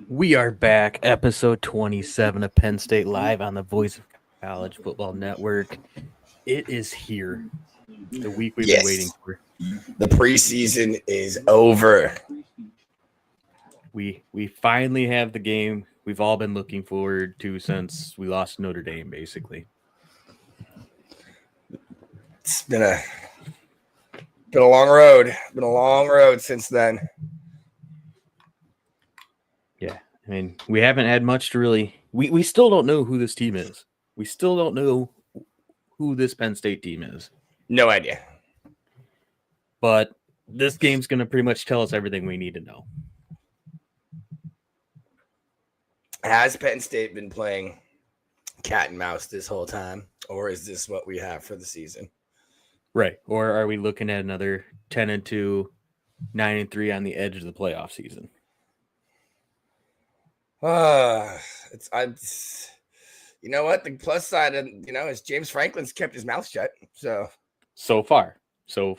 We are back, episode 27 of Penn State Live on the Voice of College Football Network. It is here, the week we've been waiting for. The preseason is over. We finally have the game we've all been looking forward to since we lost Notre Dame, basically. It's been a long road. Been a long road since then. Yeah, I mean, we haven't had much to really. We still don't know who this team is. We still don't know who this Penn State team is. No idea. But this game's going to pretty much tell us everything we need to know. Has Penn State been playing cat and mouse this whole time? Or is this what we have for the season? Right. Or are we looking at another 10-2, 9-3 on the edge of the playoff season? You know what? The plus side, is James Franklin's kept his mouth shut. So far. We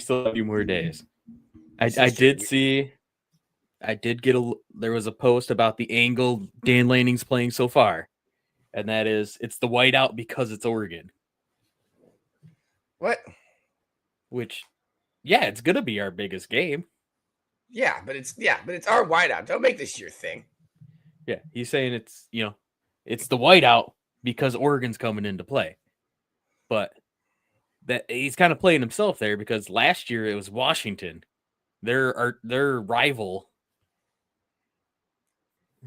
still have a few more days. I did get there was a post about the angle Dan Lanning's playing so far, and that is it's the whiteout because it's Oregon. What? Which, yeah, it's gonna be our biggest game. Yeah, but it's our whiteout. Don't make this your thing. Yeah, he's saying it's the whiteout because Oregon's coming into play. But that he's kind of playing himself there because last year it was Washington, their rival.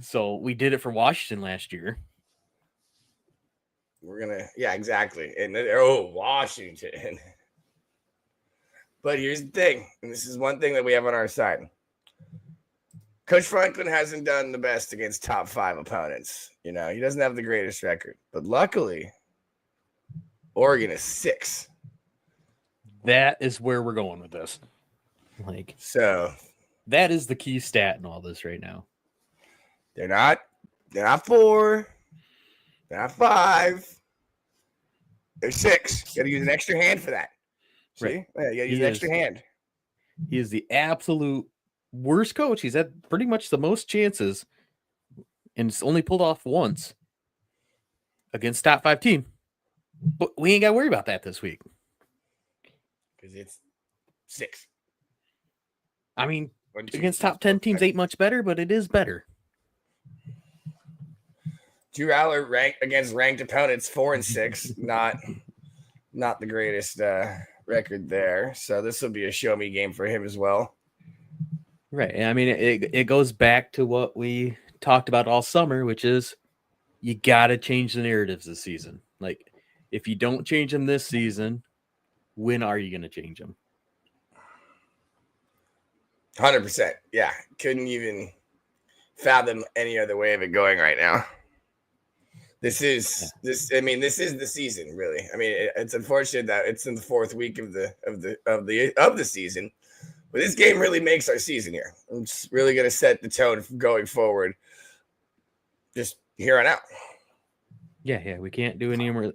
So we did it for Washington last year. Exactly. And Washington. But here's the thing, and this is one thing that we have on our side. Coach Franklin hasn't done the best against top 5 opponents. He doesn't have the greatest record. But luckily, Oregon is 6. That is where we're going with this. So that is the key stat in all this right now. They're not 4. They're not 5. They're 6. You gotta use an extra hand for that. See? Right. Yeah, you gotta use an extra hand. He is the absolute worst coach. He's had pretty much the most chances and it's only pulled off once against top 5 team. But we ain't got to worry about that this week. Because it's 6. I mean, against top 10 teams ain't much better, but it is better. Drew Aller ranked against ranked opponents 4 and 6. Not the greatest record there. So this will be a show me game for him as well. Right. I mean, it goes back to what we talked about all summer, which is you got to change the narratives this season. Like, if you don't change them this season, when are you going to change them? 100%. Yeah. Couldn't even fathom any other way of it going right now. This is the season, really. I mean, it's unfortunate that it's in the 4th week of the season. But this game really makes our season here. It's really going to set the tone going forward. Just here on out. Yeah. We can't do any more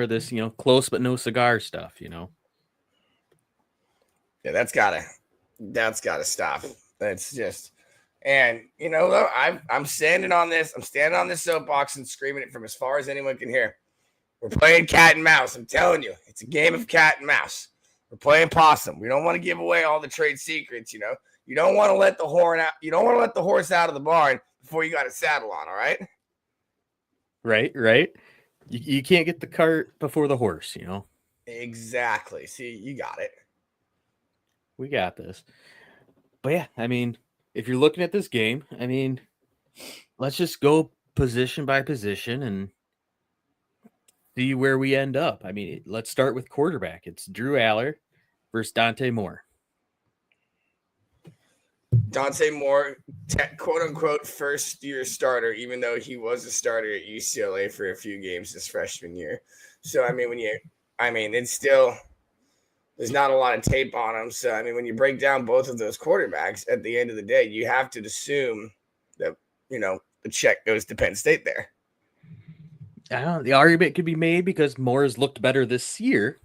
of this, close but no cigar stuff, Yeah, that's gotta stop. That's just, and I'm standing on this. I'm standing on this soapbox and screaming it from as far as anyone can hear. We're playing cat and mouse. I'm telling you, it's a game of cat and mouse. We're playing possum. We don't want to give away all the trade secrets. You don't want to let the horn out. You don't want to let the horse out of the barn before you got a saddle on. All right. Right. You can't get the cart before the horse. Exactly. See, you got it. We got this. But yeah, I mean, if you're looking at this game, I mean, let's just go position by position and see where we end up. I mean, let's start with quarterback. It's Drew Aller versus Dante Moore. Dante Moore, quote unquote, first year starter, even though he was a starter at UCLA for a few games his freshman year. So, I mean, it's still, there's not a lot of tape on him. So, I mean, when you break down both of those quarterbacks at the end of the day, you have to assume that, the check goes to Penn State there. I don't know. The argument could be made because Moore has looked better this year.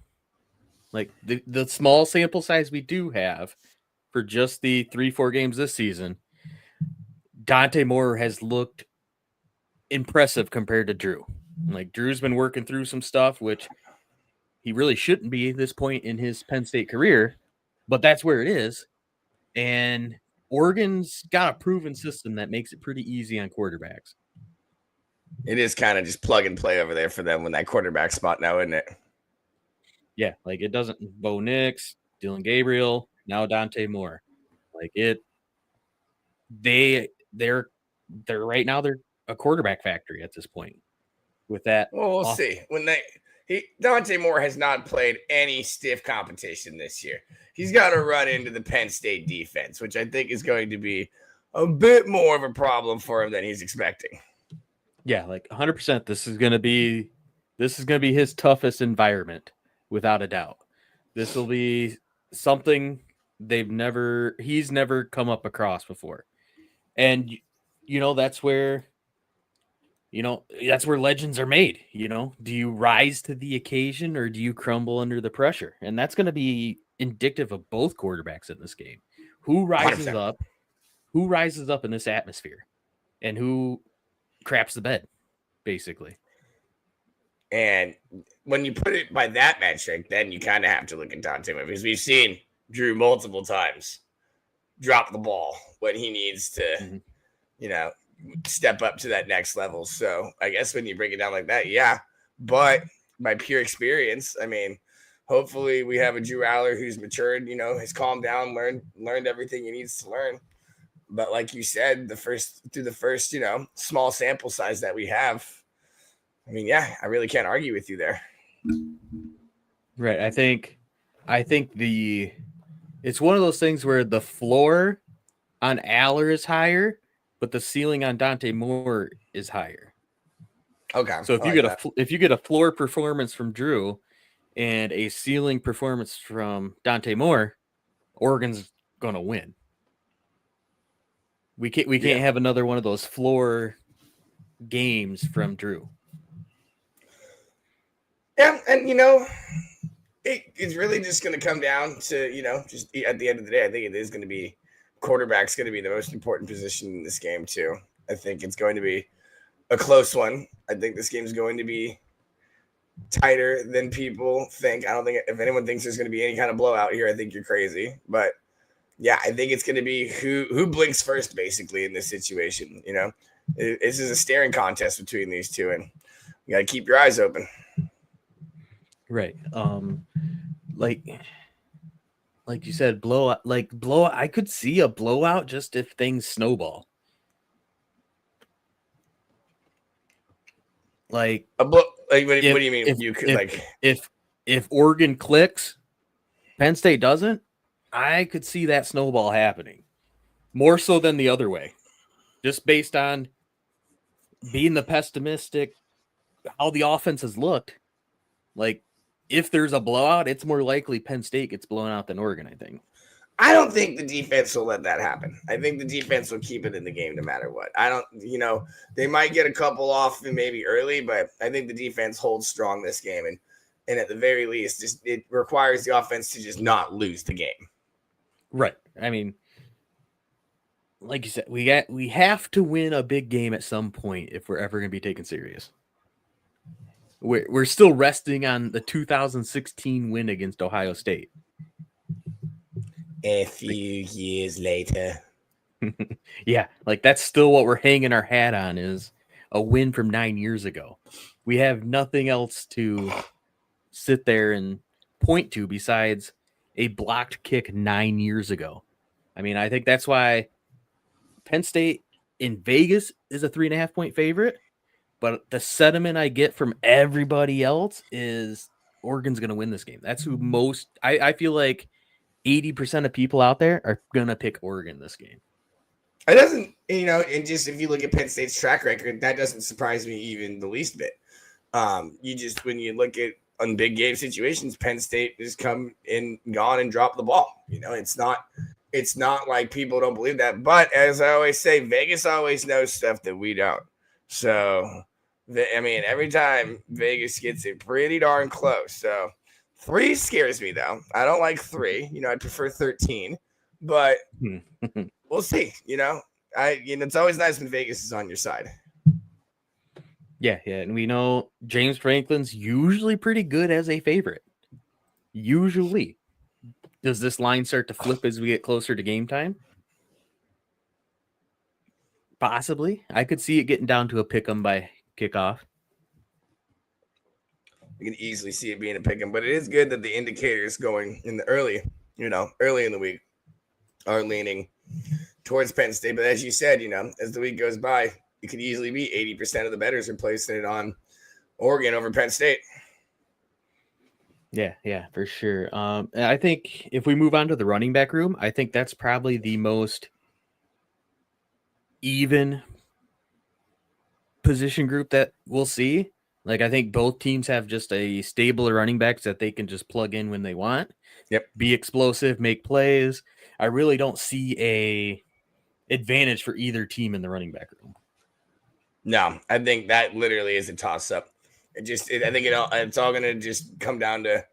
Like the small sample size we do have for just the 3-4 games this season, Dante Moore has looked impressive compared to Drew. Like Drew's been working through some stuff, which he really shouldn't be at this point in his Penn State career, but that's where it is. And Oregon's got a proven system that makes it pretty easy on quarterbacks. It is kind of just plug and play over there for them when that quarterback spot now, isn't it? Yeah, like it doesn't Bo Nix, Dylan Gabriel, now Dante Moore. Like it they're right now they're a quarterback factory at this point with that. Well, we'll see. When Dante Moore has not played any stiff competition this year. He's got to run into the Penn State defense, which I think is going to be a bit more of a problem for him than he's expecting. Yeah, like 100%. This is gonna be his toughest environment, without a doubt. This will be something he's never come up across before. And that's where legends are made. Do you rise to the occasion or do you crumble under the pressure? And that's going to be indicative of both quarterbacks in this game. Who rises 100%. up? Who rises up in this atmosphere? And who craps the bed, basically. And when you put it by that metric, then you kind of have to look at Dante Moore, because we've seen Drew multiple times drop the ball when he needs to, step up to that next level. So I guess when you break it down like that, yeah. But by pure experience, I mean, hopefully we have a Drew Aller who's matured, has calmed down, learned everything he needs to learn. But like you said, through the first, small sample size that we have, I mean, yeah, I really can't argue with you there. Right. I think it's one of those things where the floor on Aller is higher, but the ceiling on Dante Moore is higher. Okay. So if you get a floor performance from Drew and a ceiling performance from Dante Moore, Oregon's going to win. We can't have another one of those floor games from Drew. Yeah, and it's really just going to come down to just at the end of the day, I think it is going to be quarterback's going to be the most important position in this game too. I think it's going to be a close one. I think this game is going to be tighter than people think. I don't think if anyone thinks there's going to be any kind of blowout here, I think you're crazy. But yeah, I think it's going to be who blinks first, basically, in this situation. This is a staring contest between these two, and you got to keep your eyes open. Right. Like you said, blowout. I could see a blowout just if things snowball. Like what do you mean? If Oregon clicks, Penn State doesn't, I could see that snowball happening more so than the other way, just based on being the pessimistic, how the offense has looked. Like, if there's a blowout, it's more likely Penn State gets blown out than Oregon, I think. I don't think the defense will let that happen. I think the defense will keep it in the game no matter what. They might get a couple off maybe early, but I think the defense holds strong this game. And at the very least, it requires the offense to just not lose the game. Right. I mean, like you said, we have to win a big game at some point if we're ever going to be taken serious. We're still resting on the 2016 win against Ohio State. A few years later. Yeah, like that's still what we're hanging our hat on, is a win from 9 years ago. We have nothing else to sit there and point to besides a blocked kick 9 years ago. I mean, I think that's why Penn State in Vegas is a 3.5-point favorite. But the sentiment I get from everybody else is Oregon's going to win this game. That's who I feel like 80% of people out there are going to pick Oregon this game. It doesn't, and just if you look at Penn State's track record, that doesn't surprise me even the least bit. When you look at on big game situations, Penn State has come in, gone and dropped the ball. It's not like people don't believe that. But as I always say, Vegas always knows stuff that we don't. So, I mean, every time Vegas gets it pretty darn close. So 3 scares me though. I don't like 3. I'd prefer 13, but we'll see. It's always nice when Vegas is on your side. Yeah, and we know James Franklin's usually pretty good as a favorite. Usually. Does this line start to flip as we get closer to game time? Possibly. I could see it getting down to a pick 'em by kickoff. You can easily see it being a pick 'em, but it is good that the indicators going in the early in the week are leaning towards Penn State. But as you said, as the week goes by, it could easily be 80% of the bettors are placing it on Oregon over Penn State. Yeah, for sure. I think if we move on to the running back room, I think that's probably the most even position group that we'll see. Like, I think both teams have just a stable of running backs that they can just plug in when they want. Yep. Be explosive, make plays. I really don't see a advantage for either team in the running back room. No, I think that literally is a toss-up. I think it's all going to just come down to,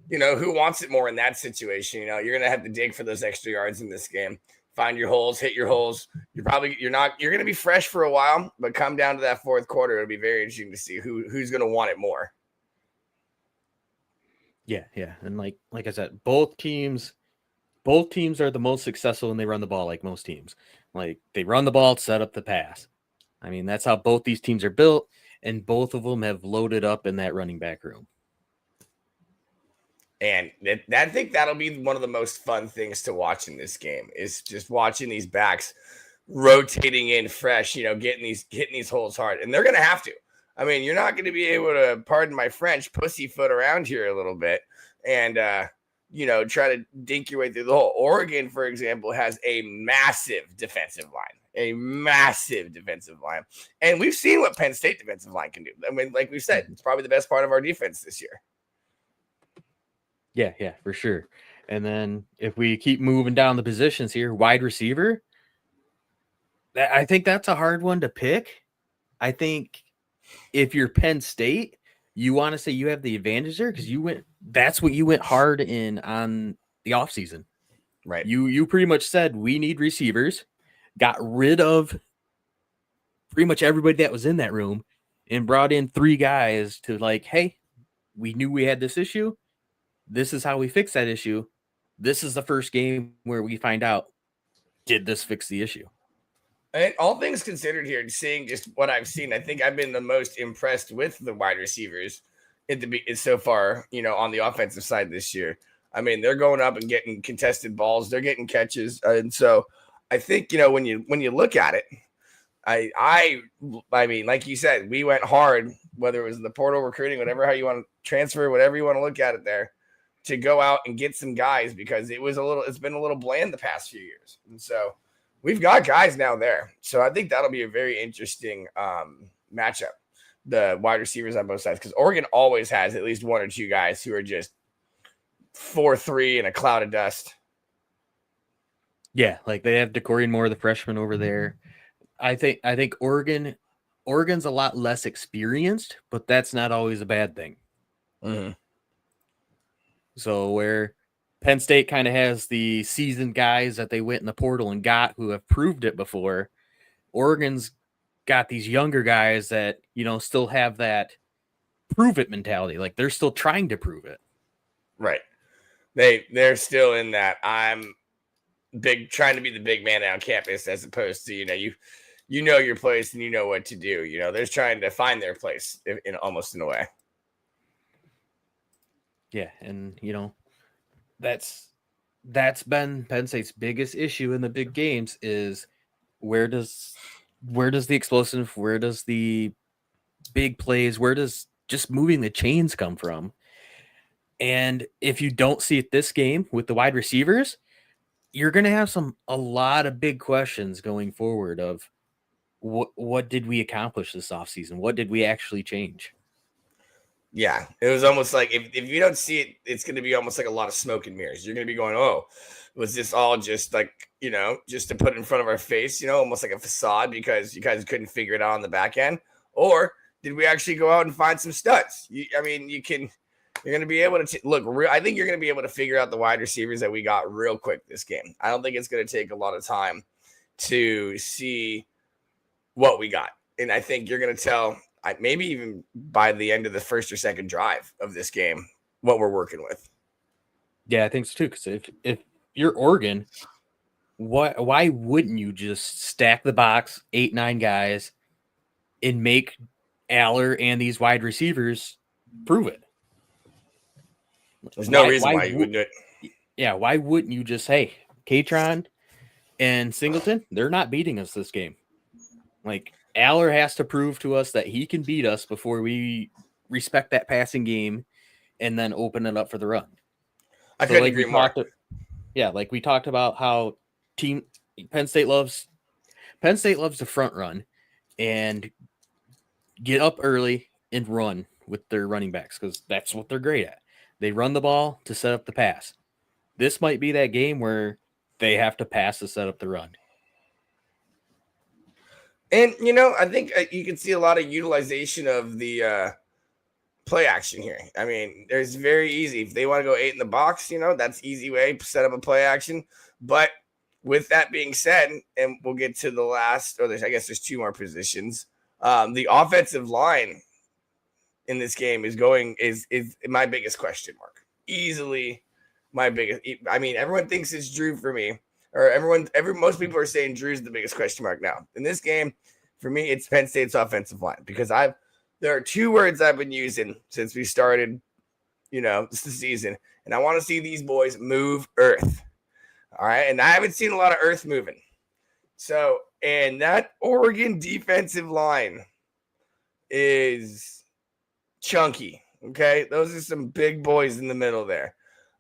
who wants it more in that situation. You're going to have to dig for those extra yards in this game. Find your holes, hit your holes. You're going to be fresh for a while, but come down to that fourth quarter. It'll be very interesting to see who's going to want it more. Yeah. And like I said, both teams are the most successful when they run the ball, like most teams. Like, they run the ball, set up the pass. I mean, that's how both these teams are built, and both of them have loaded up in that running back room. And I think that'll be one of the most fun things to watch in this game is just watching these backs rotating in fresh, hitting these holes hard. And they're going to have to. I mean, you're not going to be able to, pardon my French, pussyfoot around here a little bit and, try to dink your way through the hole. Oregon, for example, has a massive defensive line. And we've seen what Penn State defensive line can do. I mean, like we said, it's probably the best part of our defense this year. Yeah, for sure. And then if we keep moving down the positions here, wide receiver, I think that's a hard one to pick. I think if you're Penn State, you want to say you have the advantage there because that's what you went hard in on the offseason. Right. You pretty much said we need receivers, got rid of pretty much everybody that was in that room, and brought in 3 guys to like, hey, we knew we had this issue. This is how we fix that issue. This is the first game where we find out, did this fix the issue? And all things considered here, seeing just what I've seen, I think I've been the most impressed with the wide receivers so far, on the offensive side this year. I mean, they're going up and getting contested balls. They're getting catches. And so I think, when you look at it, I mean, like you said, we went hard, whether it was the portal recruiting, whatever, how you want to transfer, whatever you want to look at it there, to go out and get some guys because it's been a little bland the past few years. And so we've got guys now there. So I think that'll be a very interesting matchup, the wide receivers on both sides, because Oregon always has at least 1 or 2 guys who are just 4-3 in a cloud of dust. Yeah, like they have Decorian Moore, the freshman over there. I think Oregon's a lot less experienced, but that's not always a bad thing. Mm-hmm. So where Penn State kind of has the seasoned guys that they went in the portal and got who have proved it before, Oregon's got these younger guys that, still have that prove it mentality. Like, they're still trying to prove it. Right. They're still in that I'm trying to be the big man on campus as opposed to, you know your place and you know what to do. They're trying to find their place in almost in a way. Yeah, and that's been Penn State's biggest issue in the big games is where does the explosive, where does the big plays, where does just moving the chains come from? And if you don't see it this game with the wide receivers, you're going to have a lot of big questions going forward of what did we accomplish this offseason? What did we actually change? Yeah, it was almost like if you don't see it, it's going to be almost like a lot of smoke and mirrors. You're going to be going, oh, was this all just like, just to put in front of our face, almost like a facade because you guys couldn't figure it out on the back end? Or did we actually go out and find some studs? You can You're going to be able to look. I think you're going to be able to figure out the wide receivers that we got real quick this game. I don't think it's going to take a lot of time to see what we got, and I think you're going to tell maybe even by the end of the first or second drive of this game what we're working with. Yeah, I think so too. Because if you're Oregon, why wouldn't you just stack the box, 8-9 guys, and make Aller and these wide receivers prove it? There's no reason why you wouldn't do it. Yeah, why wouldn't you just, hey, Katron and Singleton, they're not beating us this game. Like, Aller has to prove to us that he can beat us before we respect that passing game and then open it up for the run. I couldn't agree more. Like we talked about how Penn State loves the front run and get up early and run with their running backs because that's what they're great at. They run the ball to set up the pass. This might be that game where they have to pass to set up the run. And, I think you can see a lot of utilization of the play action here. I mean, there's very easy. If they want to go 8 in the box, that's easy way to set up a play action. But with that being said, and we'll get to the last, I guess there's 2 more positions. The offensive line in this game is my biggest question mark. Easily my biggest. I mean, everyone thinks it's Drew for me, or most people are saying Drew's the biggest question mark now. In this game, for me, it's Penn State's offensive line because there are 2 words I've been using since we started, the season, and I want to see these boys move earth. All right, and I haven't seen a lot of earth moving. So, and that Oregon defensive line is chunky. Okay, those are some big boys in the middle there.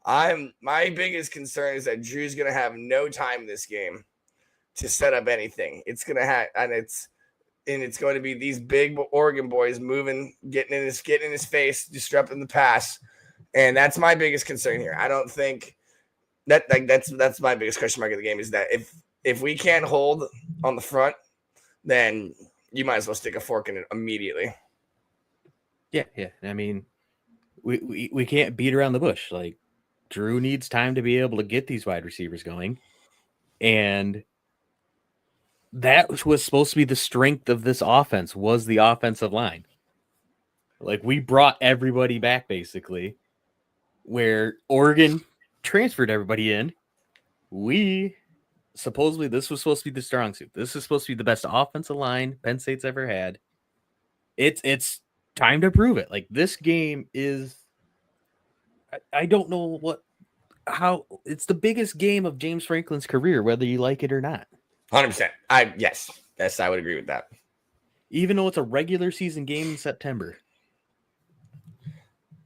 My biggest concern is that Drew's going to have no time this game to set up anything. It's going to have, and it's going to be these big Oregon boys moving, getting in his face, disrupting the pass, and that's my biggest concern here. I don't think that's my biggest question mark of the game is that if we can't hold on the front, then you might as well stick a fork in it immediately. Yeah. I mean, we can't beat around the bush. Like, Drew needs time to be able to get these wide receivers going. And that was supposed to be the strength of this offense, was the offensive line. Like, we brought everybody back, basically, where Oregon transferred everybody in. Supposedly, this was supposed to be the strong suit. This is supposed to be the best offensive line Penn State's ever had. It's time to prove it. Like, this game is, I don't know how it's the biggest game of James Franklin's career, whether you like it or not. 100%. Yes, I would agree with that. Even though it's a regular season game in September.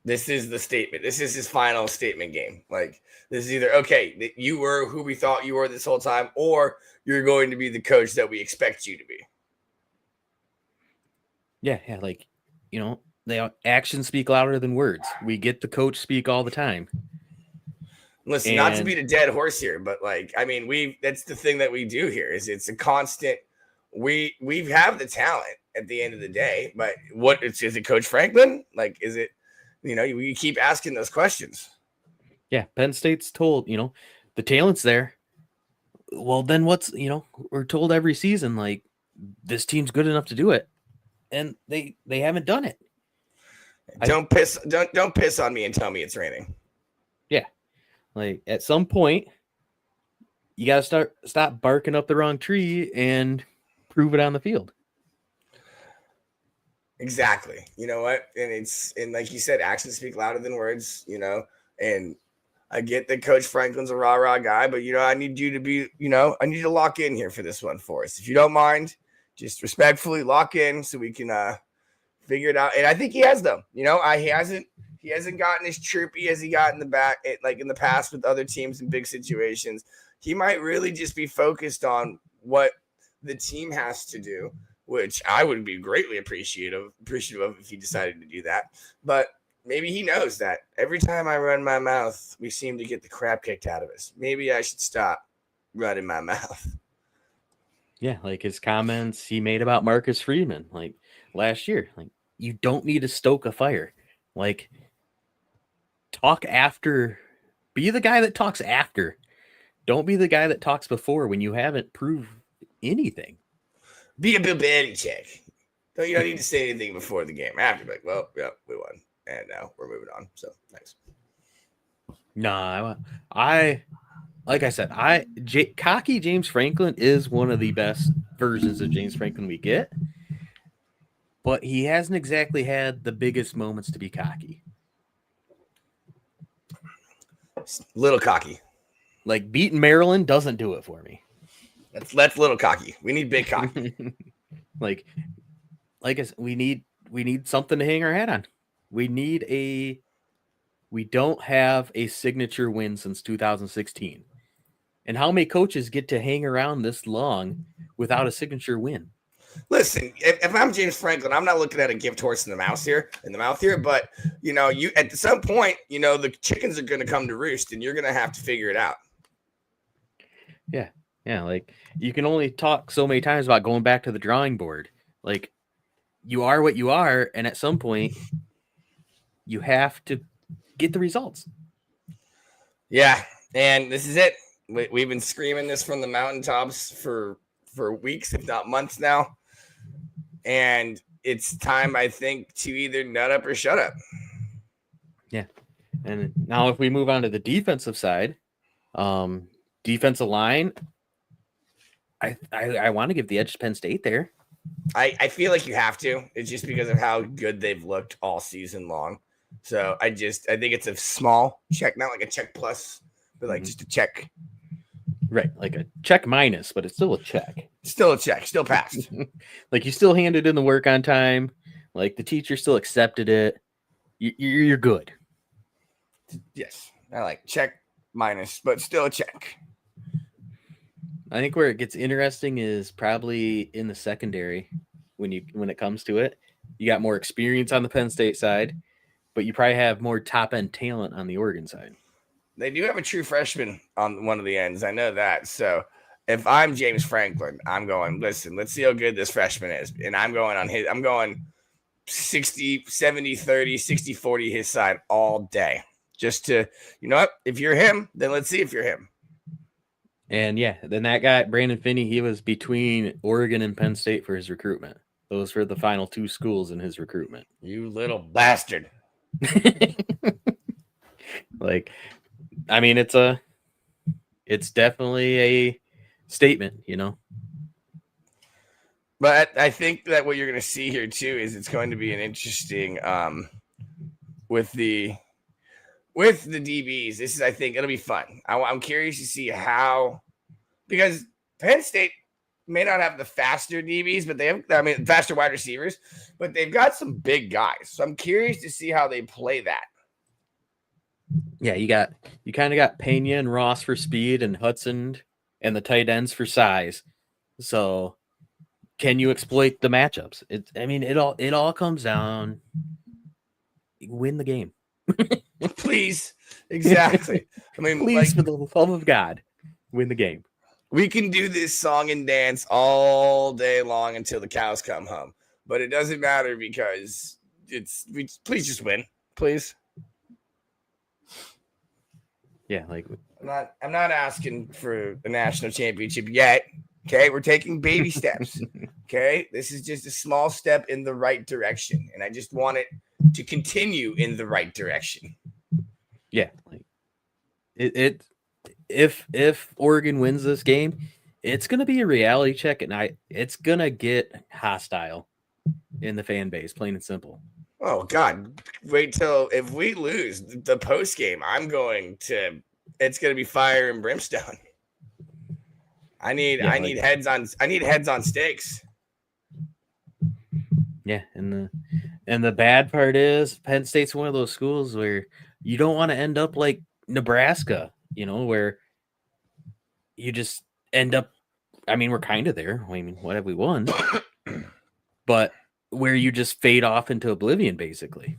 This is the statement. This is his final statement game. Like, this is either, okay, you were who we thought you were this whole time, or you're going to be the coach that we expect you to be. Yeah, like, the actions speak louder than words. We get the coach speak all the time. Listen, not to beat a dead horse here, but that's the thing that we do here is it's a constant. We have the talent at the end of the day, but is it Coach Franklin? Like, is it, we keep asking those questions. Yeah. Penn State's told, the talent's there. Well, then we're told every season, like, this team's good enough to do it. And they haven't done it. Don't piss on me and tell me it's raining. Yeah. Like, at some point, you got to stop barking up the wrong tree and prove it on the field. Exactly. You know what? And like you said, actions speak louder than words, and I get that Coach Franklin's a rah-rah guy, but, I need you to be, I need to lock in here for this one for us. If you don't mind, just respectfully lock in so we can figure it out. And I think he has, though. He hasn't gotten as chirpy as he got in the past with other teams in big situations. He might really just be focused on what the team has to do, which I would be greatly appreciative of if he decided to do that. But maybe he knows that every time I run my mouth, we seem to get the crap kicked out of us. Maybe I should stop running my mouth. Yeah, like his comments he made about Marcus Freeman, like last year. Like, you don't need to stoke a fire. Like, talk after. Be the guy that talks after. Don't be the guy that talks before when you haven't proved anything. Be a Bill Belichick. You don't need to say anything before the game. After, like, well, yeah, we won, and now we're moving on. So thanks. Nah, like I said, cocky James Franklin is one of the best versions of James Franklin we get, but he hasn't exactly had the biggest moments to be cocky. Little cocky. Like beating Maryland doesn't do it for me. That's little cocky. We need big cocky. like I said, we need something to hang our hat on. We don't have a signature win since 2016. And how many coaches get to hang around this long without a signature win? Listen, if I'm James Franklin, I'm not looking at a gift horse in the mouth here, but you at some point, the chickens are going to come to roost, and you're going to have to figure it out. Yeah, like you can only talk so many times about going back to the drawing board. Like you are what you are, and at some point you have to get the results. Yeah, and this is it. We've been screaming this from the mountaintops for weeks, if not months now. And it's time, I think, to either nut up or shut up. Yeah. And now if we move on to the defensive side, defensive line, I want to give the edge to Penn State there. I feel like you have to. It's just because of how good they've looked all season long. So I think it's a small check, not like a check plus, but like just a check. Right, like a check minus, but it's still a check. Still a check, still passed. Like you still handed in the work on time. Like the teacher still accepted it. You're good. Yes, I like check minus, but still a check. I think where it gets interesting is probably in the secondary when it comes to it. You got more experience on the Penn State side, but you probably have more top end talent on the Oregon side. They do have a true freshman on one of the ends. I know that. So if I'm James Franklin, I'm going, listen, let's see how good this freshman is. And I'm going 60, 70, 30, 60, 40 his side all day. Just to, if you're him, then let's see if you're him. And yeah, then that guy, Brandon Finney, he was between Oregon and Penn State for his recruitment. Those were the final two schools in his recruitment. You little bastard. Like, I mean, it's definitely a statement, But I think that what you're going to see here too is it's going to be an interesting with the DBs. This is, I think, it'll be fun. I'm curious to see how, because Penn State may not have the faster DBs, but they have, faster wide receivers, but they've got some big guys. So I'm curious to see how they play that. Yeah, you kind of got Pena and Ross for speed and Hudson and the tight ends for size. So can you exploit the matchups? It all comes down, win the game. Please. Exactly. Please, for the love of God, win the game. We can do this song and dance all day long until the cows come home, but it doesn't matter because please just win, please. Yeah, like I'm not asking for a national championship yet. Okay, we're taking baby steps. Okay, this is just a small step in the right direction, and I just want it to continue in the right direction. Yeah, like if Oregon wins this game, it's gonna be a reality check, and it's gonna get hostile in the fan base, plain and simple. Oh God! Wait till if we lose the post game, it's going to be fire and brimstone. I need heads on stakes. Yeah, and the bad part is Penn State's one of those schools where you don't want to end up like Nebraska, where you just end up. I mean, we're kind of there. What have we won? But where you just fade off into oblivion, basically.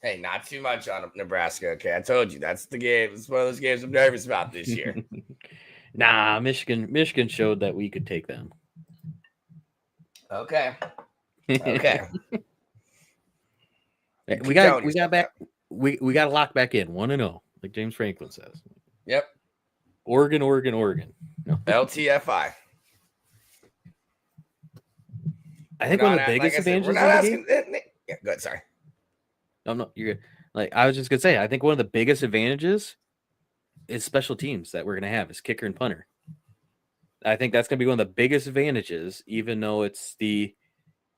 Hey, not too much on Nebraska. Okay, I told you that's the game. It's one of those games I'm nervous about this year. Nah, Michigan showed that we could take them. Okay. We got back we got to lock back in 1-0, like James Franklin says. Yep. Oregon. No. LTFI. I think one of the biggest advantages of the game. Yeah, good. Sorry. No, you're good. Like I was just gonna say, I think one of the biggest advantages is special teams that we're gonna have is kicker and punter. I think that's gonna be one of the biggest advantages, even though it's the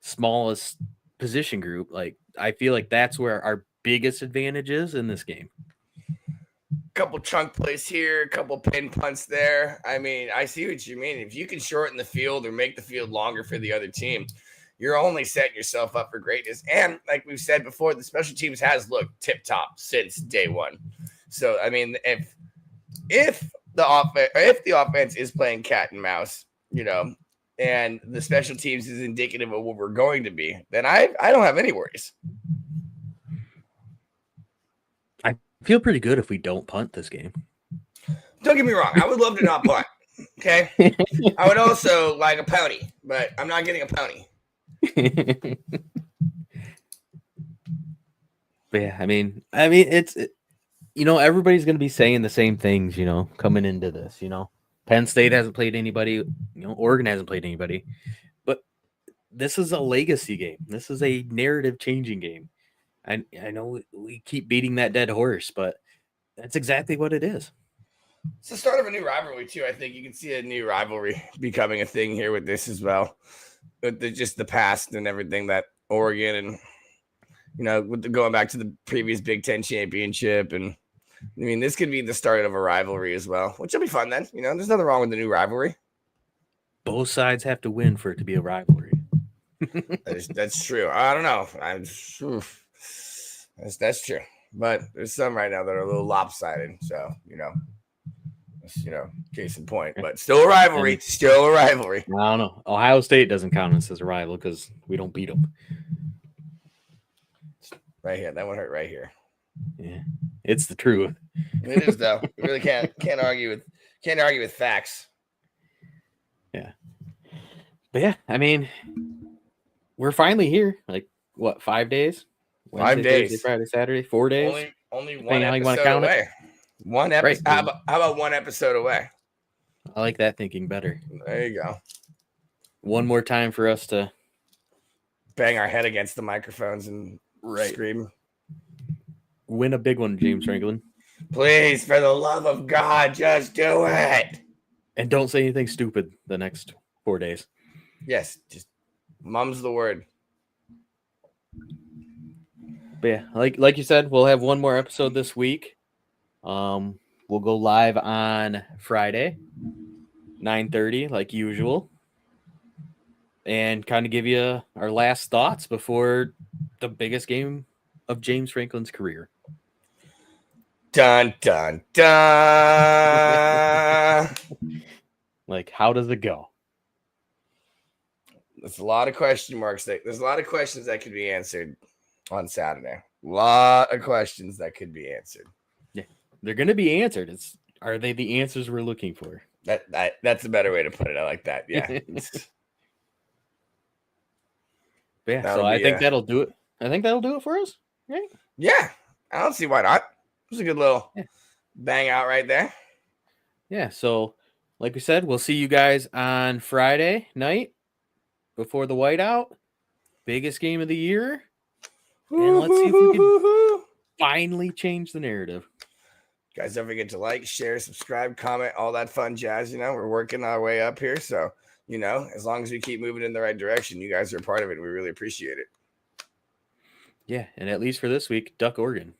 smallest position group. Like I feel like that's where our biggest advantage is in this game. Couple chunk plays here, a couple pin punts there. I mean, I see what you mean. If you can shorten the field or make the field longer for the other team, you're only setting yourself up for greatness. And like we've said before, the special teams has looked tip top since day one. So I mean, if the offense is playing cat and mouse, and the special teams is indicative of what we're going to be, then I don't have any worries. I feel pretty good if we don't punt this game. Don't get me wrong. I would love to not punt. Okay. I would also like a pony, but I'm not getting a pony. But yeah, I mean, it's everybody's going to be saying the same things, coming into this, Penn State hasn't played anybody, Oregon hasn't played anybody, but this is a legacy game. This is a narrative changing game. I know we keep beating that dead horse, but that's exactly what it is. It's the start of a new rivalry too. I think you can see a new rivalry becoming a thing here with this as well. With just the past and everything that Oregon and with going back to the previous Big Ten championship, and I mean this could be the start of a rivalry as well, which will be fun then. There's nothing wrong with the new rivalry. Both sides have to win for it to be a rivalry. That's true. I don't know. That's true. But there's some right now that are a little lopsided. So case in point. But still a rivalry. Still a rivalry. I don't know. Ohio State doesn't count us as a rival because we don't beat them. Right here. That one hurt right here. Yeah, it's the truth. It is though. You really can't argue with facts. Yeah. But yeah, I mean, we're finally here. Like what? 5 days? Wednesday, 5 days. Thursday, Friday, Saturday. 4 days. Only one episode away. One episode. Right. How about 1 episode away? I like that thinking better. There you go. One more time for us to bang our head against the microphones and scream. Win a big one, James Franklin. Please, for the love of God, just do it. And don't say anything stupid the next 4 days. Yes, just mum's the word. But yeah, like you said, we'll have one more episode this week. We'll go live on Friday, 9:30, like usual, and kind of give you our last thoughts before the biggest game of James Franklin's career. Dun dun dun. Like, how does it go? There's a lot of question marks. There's a lot of questions that could be answered on Saturday. A lot of questions that could be answered. Yeah, they're going to be answered. Are they the answers we're looking for? That's a better way to put it. I like that. Yeah. Yeah. So I think that'll do it. I think that'll do it for us. Right? Yeah. I don't see why not. It was a good little bang out right there. Yeah. So, like we said, we'll see you guys on Friday night before the whiteout. Biggest game of the year. And let's see if we can finally change the narrative. Guys, don't forget to like, share, subscribe, comment, all that fun jazz. We're working our way up here. So, as long as we keep moving in the right direction, you guys are a part of it. We really appreciate it. Yeah. And at least for this week, Duck Oregon.